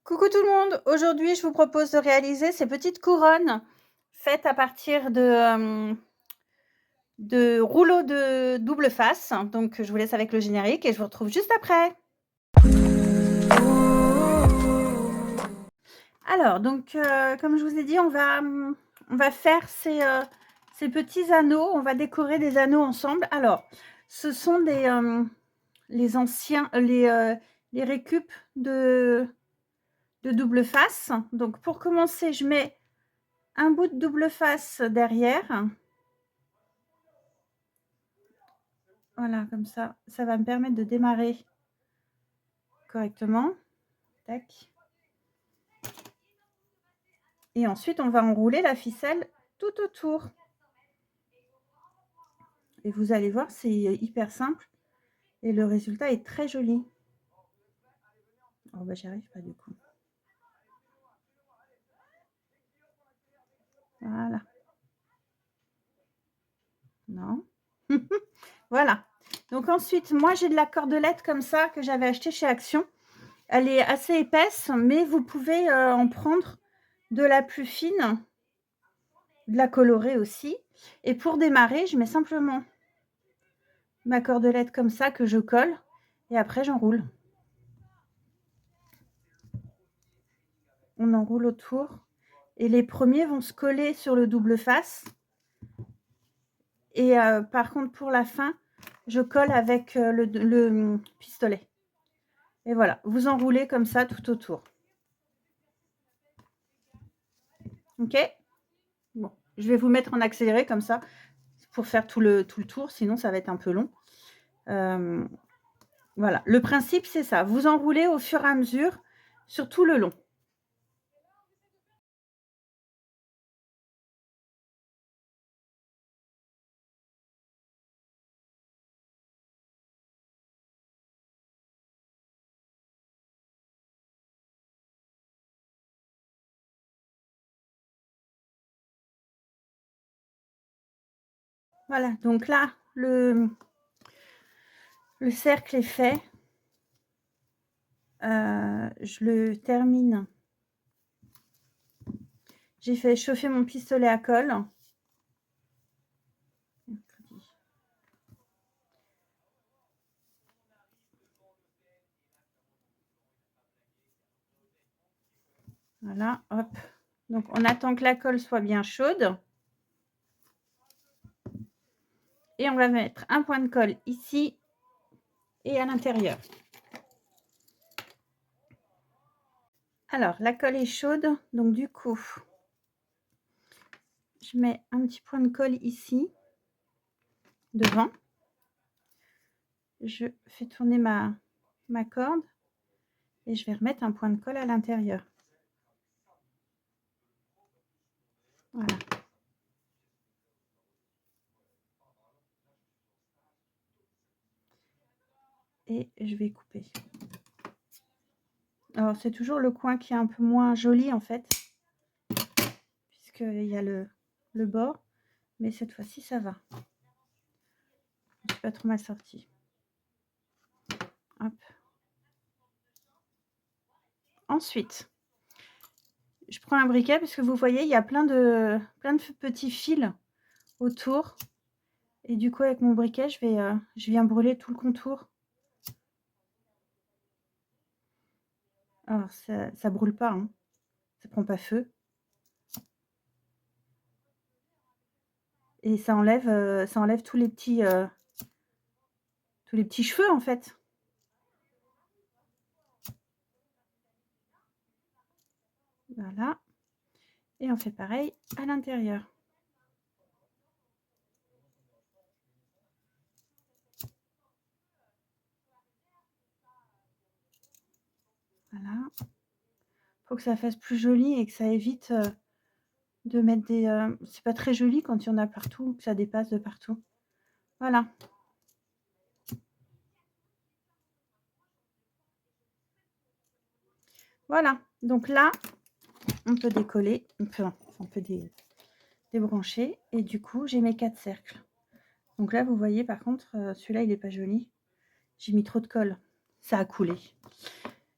Coucou tout le monde, aujourd'hui je vous propose de réaliser ces petites couronnes faites à partir de rouleaux de double face. Donc je vous laisse avec le générique et je vous retrouve juste après. Alors donc comme je vous ai dit, on va faire ces petits anneaux, on va décorer des anneaux ensemble. Alors ce sont les anciens, les récupes de double face. Donc pour commencer, je mets un bout de double face derrière. Voilà, comme ça va me permettre de démarrer correctement. Tac. Et ensuite, on va enrouler la ficelle tout autour. Et vous allez voir, c'est hyper simple. Et le résultat est très joli. Oh bah, j'y arrive pas du coup. Voilà. Non. Voilà. Donc ensuite, moi j'ai de la cordelette comme ça que j'avais acheté chez Action. Elle est assez épaisse, mais vous pouvez en prendre de la plus fine, de la colorer aussi. Et pour démarrer, je mets simplement ma cordelette comme ça que je colle et après j'enroule. On enroule autour et les premiers vont se coller sur le double face. Et par contre pour la fin, je colle avec le pistolet. Et voilà, vous enroulez comme ça tout autour. Ok? Bon, je vais vous mettre en accéléré comme ça pour faire tout le tour, sinon ça va être un peu long. Voilà, le principe c'est ça, vous enroulez au fur et à mesure sur tout le long. Voilà, donc là, le cercle est fait. Je le termine. J'ai fait chauffer mon pistolet à colle. Voilà, hop. Donc on attend que la colle soit bien chaude. Et on va mettre un point de colle ici et à l'intérieur. Alors, la colle est chaude, donc du coup, je mets un petit point de colle ici, devant. Je fais tourner ma corde et je vais remettre un point de colle à l'intérieur. Voilà. Et je vais couper. Alors, c'est toujours le coin qui est un peu moins joli en fait, puisqu'il y a le bord, mais cette fois-ci, ça va. Je suis pas trop mal sortie. Hop. Ensuite, je prends un briquet parce que vous voyez, il y a plein de petits fils autour. Et du coup, avec mon briquet, je viens brûler tout le contour. Alors, ça brûle pas, hein. Ça prend pas feu. Et ça enlève tous les petits cheveux, en fait. Voilà. Et on fait pareil à l'intérieur. Voilà. Faut que ça fasse plus joli et que ça évite de mettre des... c'est pas très joli quand il y en a partout, que ça dépasse de partout. Voilà. Voilà. Donc là, on peut décoller, on peut débrancher. Et du coup, j'ai mes 4 cercles. Donc là, vous voyez, par contre, celui-là, il n'est pas joli. J'ai mis trop de colle. Ça a coulé.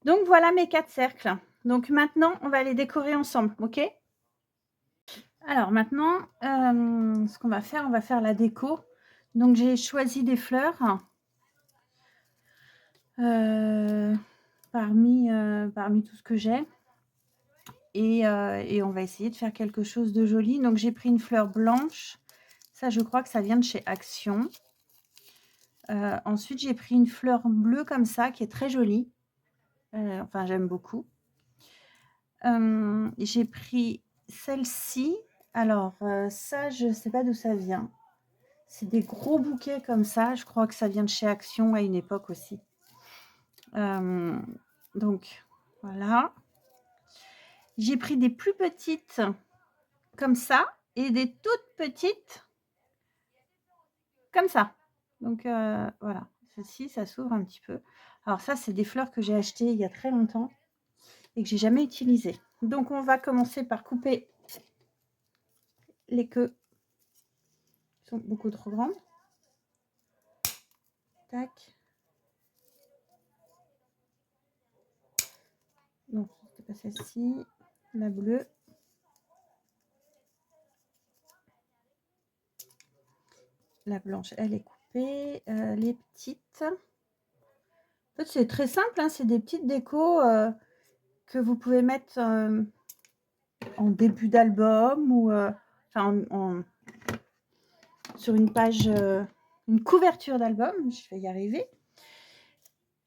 Donc voilà mes 4 cercles. Donc maintenant, on va les décorer ensemble, OK? Alors maintenant, ce qu'on va faire, on va faire la déco. Donc j'ai choisi des fleurs, parmi tout ce que j'ai et on va essayer de faire quelque chose de joli. Donc j'ai pris une fleur blanche. Ça, je crois que ça vient de chez Action. Ensuite, j'ai pris une fleur bleue comme ça qui est très jolie. Enfin, j'aime beaucoup. J'ai pris celle-ci. Alors, ça, je ne sais pas d'où ça vient. C'est des gros bouquets comme ça. Je crois que ça vient de chez Action à une époque aussi. Donc, voilà. J'ai pris des plus petites comme ça et des toutes petites comme ça. Donc, voilà. Celle-ci, ça s'ouvre un petit peu. Alors ça, c'est des fleurs que j'ai achetées il y a très longtemps et que j'ai jamais utilisées. Donc, on va commencer par couper les queues qui sont beaucoup trop grandes. Tac. Non, c'était pas celle-ci. La bleue. La blanche, elle est coupée. Les petites. En fait, c'est très simple. Hein, c'est des petites décos que vous pouvez mettre en début d'album ou sur une page, une couverture d'album. Je vais y arriver.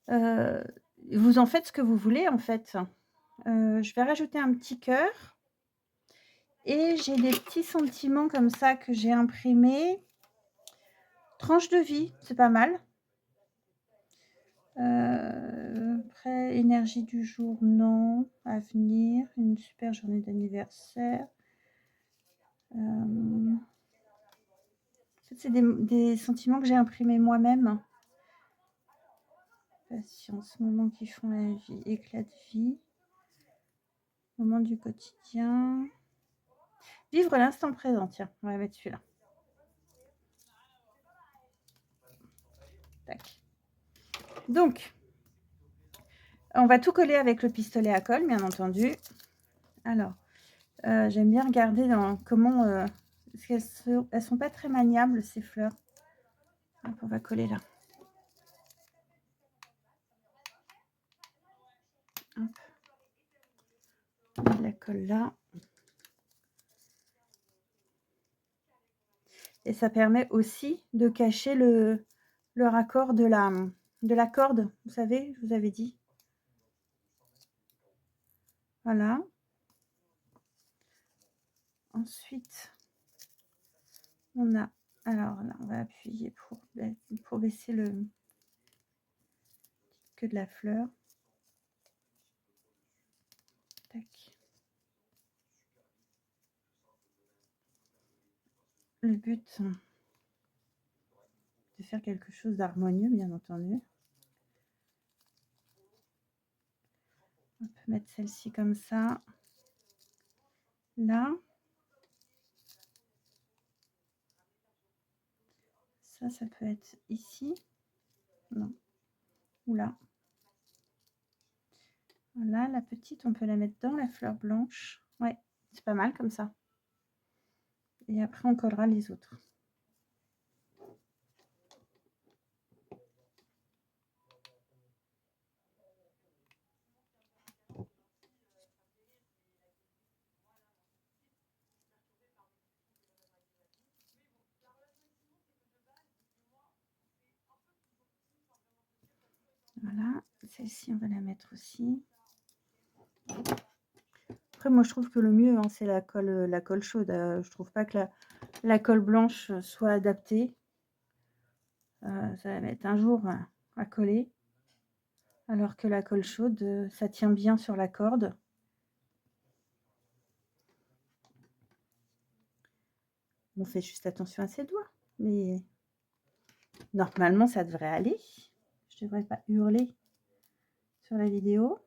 Vous en faites ce que vous voulez, en fait. Je vais rajouter un petit cœur. Et j'ai des petits sentiments comme ça que j'ai imprimés. Tranche de vie, c'est pas mal. Après, énergie du jour, non. Avenir, une super journée d'anniversaire. C'est des sentiments que j'ai imprimés moi-même. Patience, moments qui font la vie, éclat de vie. Moment du quotidien. Vivre l'instant présent, tiens, on va mettre celui-là. Tac. Donc, on va tout coller avec le pistolet à colle, bien entendu. Alors, j'aime bien regarder dans comment... parce qu'elles sont pas très maniables, ces fleurs. Hop, on va coller là. Hop. On met de la colle là. Et ça permet aussi de cacher le raccord de la corde. Vous savez, je vous avais dit. Voilà. Ensuite, on a... Alors là, on va appuyer pour baisser le queue de la fleur. Tac. Le but de faire quelque chose d'harmonieux, bien entendu. On peut mettre celle-ci comme ça. Là. Ça peut être ici. Non. Ou là. Voilà, la petite, on peut la mettre dans la fleur blanche. Ouais, c'est pas mal comme ça. Et après, on collera les autres. Voilà, celle-ci, on va la mettre aussi. Après, moi, je trouve que le mieux, hein, c'est la colle chaude. Je trouve pas que la colle blanche soit adaptée. Ça va mettre un jour à coller. Alors que la colle chaude, ça tient bien sur la corde. On fait juste attention à ses doigts. Mais normalement, ça devrait aller. Je ne devrais pas hurler sur la vidéo.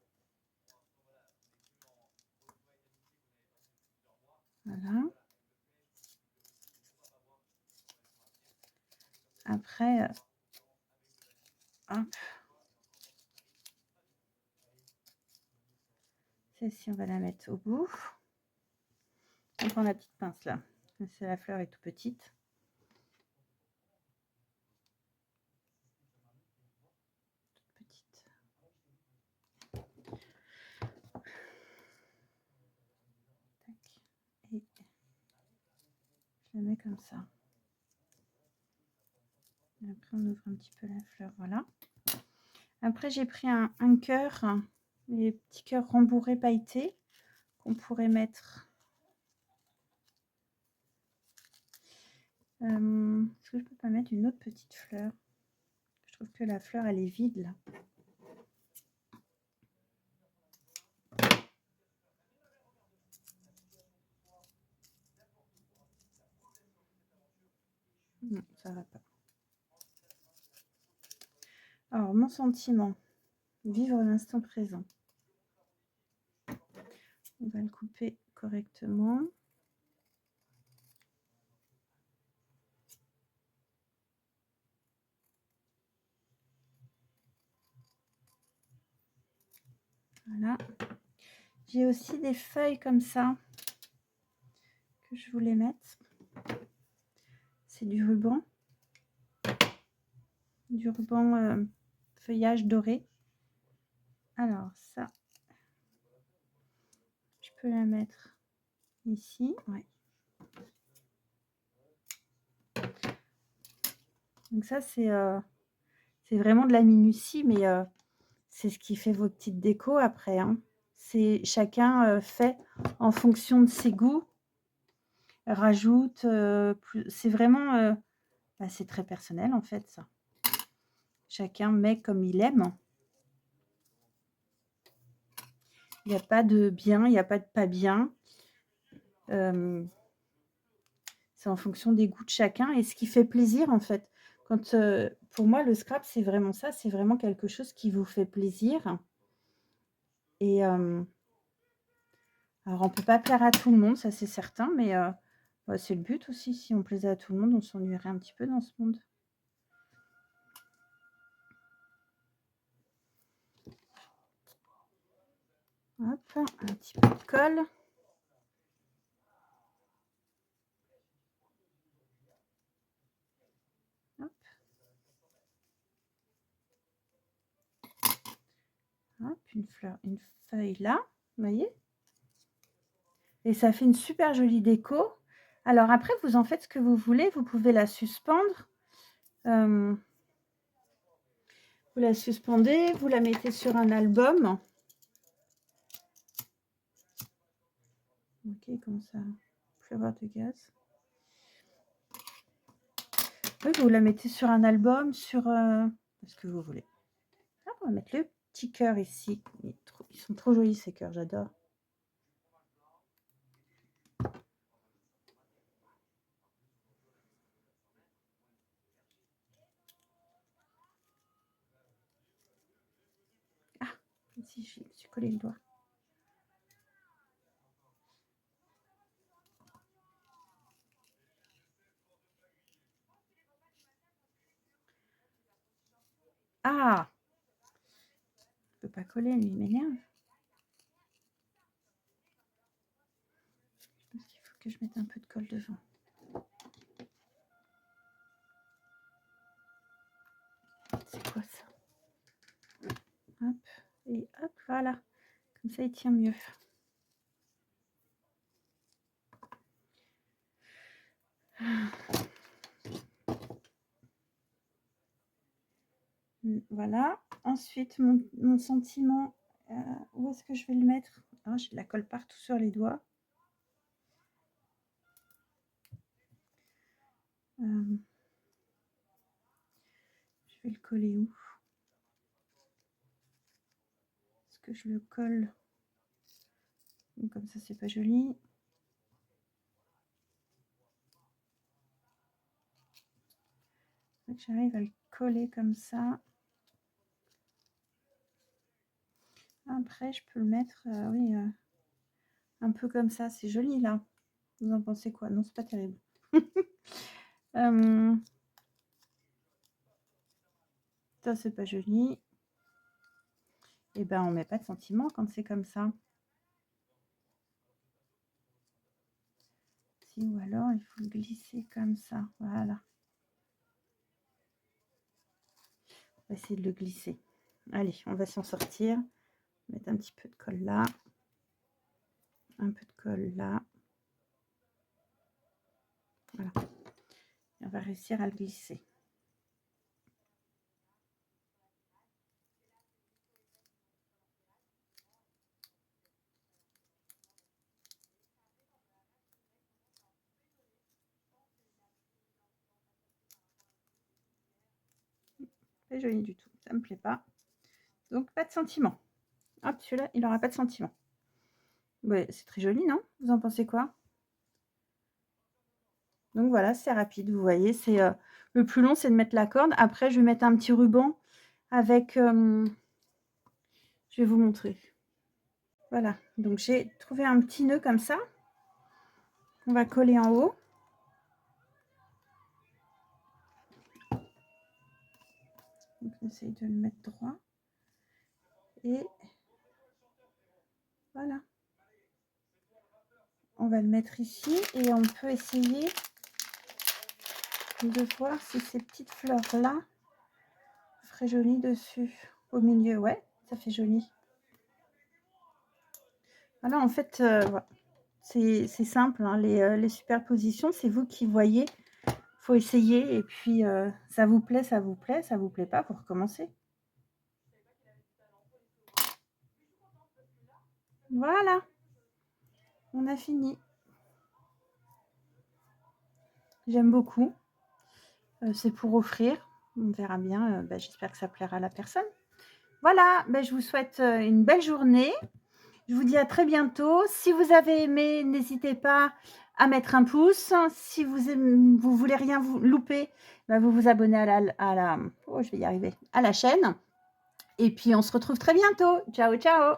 Voilà. Après, hop. Celle-ci, on va la mettre au bout. On prend la petite pince là. La fleur est tout petite. Toute petite. Tac. Et je la mets comme ça. Et après, on ouvre un petit peu la fleur. Voilà. Après, j'ai pris un cœur, les petits cœurs rembourrés pailletés qu'on pourrait mettre. Est-ce que je peux pas mettre une autre petite fleur? Je trouve que la fleur, elle est vide là. Non, ça va pas. Alors, mon sentiment, vivre l'instant présent. On va le couper correctement. Voilà. J'ai aussi des feuilles comme ça que je voulais mettre. C'est du ruban. Du ruban feuillage doré. Alors, ça, je peux la mettre ici. Ouais. Donc ça, c'est vraiment de la minutie, mais c'est ce qui fait vos petites décos après. Hein. C'est chacun fait en fonction de ses goûts, rajoute. C'est vraiment, bah, c'est très personnel en fait ça. Chacun met comme il aime. Il n'y a pas de bien, il n'y a pas de pas bien. C'est en fonction des goûts de chacun et ce qui fait plaisir en fait. Quand, pour moi, le scrap, c'est vraiment ça, c'est vraiment quelque chose qui vous fait plaisir. Et alors, on ne peut pas plaire à tout le monde, ça c'est certain, mais bah, c'est le but aussi. Si on plaisait à tout le monde, on s'ennuierait un petit peu dans ce monde. Hop, un petit peu de colle. Hop. Hop, une fleur, une feuille là, vous voyez? Et ça fait une super jolie déco. Alors après, vous en faites ce que vous voulez. Vous pouvez la suspendre. Vous la suspendez, vous la mettez sur un album. Ok, comme ça, plus avoir de gaz. Oui, vous la mettez sur un album, sur ce que vous voulez. Ah, on va mettre le petit cœur ici. Ils sont trop jolis ces cœurs, j'adore. Ah, ici, je me suis collé le doigt. Ah, je peux pas coller, lui, il m'énerve. Je pense qu'il faut que je mette un peu de colle devant. C'est quoi ça? Hop, et hop, voilà. Comme ça, il tient mieux. Voilà. Ensuite, mon sentiment, où est-ce que je vais le mettre? Ah, j'ai de la colle partout sur les doigts. Je vais le coller où? Est-ce que je le colle? Comme ça, c'est pas joli. J'arrive à le coller comme ça. Après, je peux le mettre, oui, un peu comme ça. C'est joli là. Vous en pensez quoi? Non, c'est pas terrible. Ça, c'est pas joli. Et ben, on met pas de sentiment quand c'est comme ça. ici, ou alors il faut le glisser comme ça. Voilà. On va essayer de le glisser. Allez, on va s'en sortir. Mettre un petit peu de colle là. Un peu de colle là. Voilà. Et on va réussir à le glisser. Pas joli du tout, ça me plaît pas. Donc pas de sentiment. Hop, celui-là, il n'aura pas de sentiment. Ouais, c'est très joli, non? Vous en pensez quoi? Donc voilà, c'est rapide, vous voyez, c'est le plus long, c'est de mettre la corde. Après, je vais mettre un petit ruban avec, je vais vous montrer. Voilà, donc j'ai trouvé un petit nœud comme ça. On va coller en haut. Donc j'essaye de le mettre droit. Et voilà. On va le mettre ici et on peut essayer de voir si ces petites fleurs là feraient joli dessus. Au milieu, ouais, ça fait joli. Voilà, en fait, voilà. C'est simple, hein, les superpositions, c'est vous qui voyez. Il faut essayer et puis ça vous plaît, ça vous plaît, ça vous plaît pas, vous recommencez. Voilà, on a fini. J'aime beaucoup. C'est pour offrir. On verra bien. J'espère que ça plaira à la personne. Voilà, je vous souhaite une belle journée. Je vous dis à très bientôt. Si vous avez aimé, n'hésitez pas à mettre un pouce. Si vous voulez rien vous louper, vous vous abonnez oh, je vais y arriver, à la chaîne. Et puis, on se retrouve très bientôt. Ciao, ciao!